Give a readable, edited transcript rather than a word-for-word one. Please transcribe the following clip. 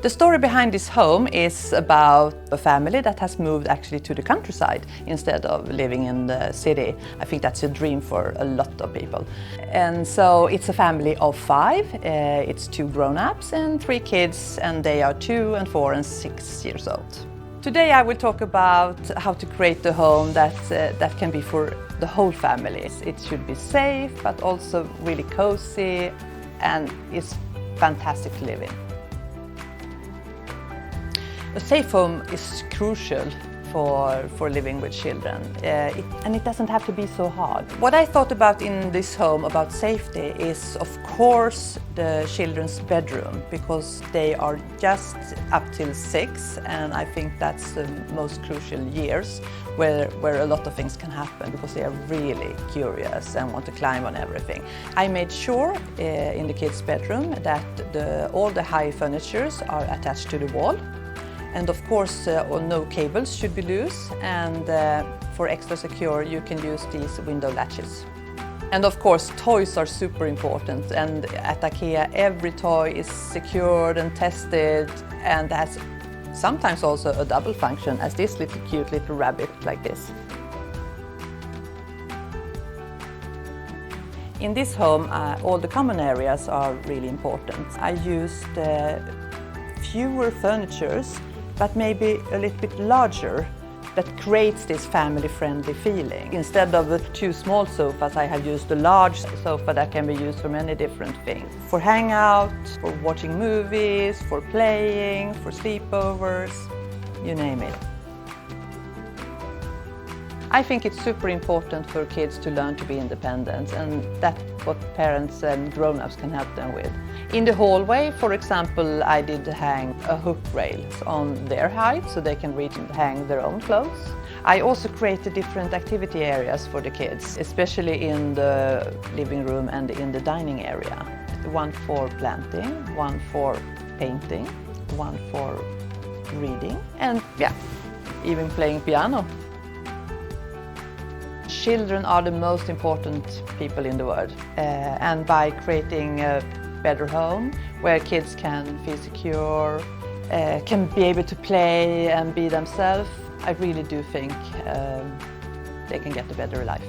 The story behind this home is about a family that has moved actually to the countryside instead of living in the city. I think that's a dream for a lot of people. And so it's a family of 5. It's 2 grown-ups and 3 kids, and they are 2 and 4 and 6 years old. Today I will talk about how to create a home that can be for the whole family. It should be safe, but also really cozy, and is fantastic to live in. A safe home is crucial for living with children, and it doesn't have to be so hard. What I thought about in this home about safety is, of course, the children's bedroom, because they are just up till 6, and I think that's the most crucial years where a lot of things can happen, because they are really curious and want to climb on everything. I made sure in the kids' bedroom that all the high furnitures are attached to the wall. And of course, no cables should be loose, and for extra secure, you can use these window latches. And of course, toys are super important, and at IKEA, every toy is secured and tested, and has sometimes also a double function, as this little cute little rabbit like this. In this home, all the common areas are really important. I used fewer furnitures, but maybe a little bit larger, that creates this family-friendly feeling. Instead of the 2 small sofas, I have used a large sofa that can be used for many different things. For hangout, for watching movies, for playing, for sleepovers, you name it. I think it's super important for kids to learn to be independent, and that's what parents and grown-ups can help them with. In the hallway, for example, I did hang a hook rail on their height so they can reach and hang their own clothes. I also created different activity areas for the kids, especially in the living room and in the dining area. One for planting, one for painting, one for reading, and even playing piano. Children are the most important people in the world, and by creating a better home where kids can feel secure, can be able to play and be themselves, I really do think they can get a better life.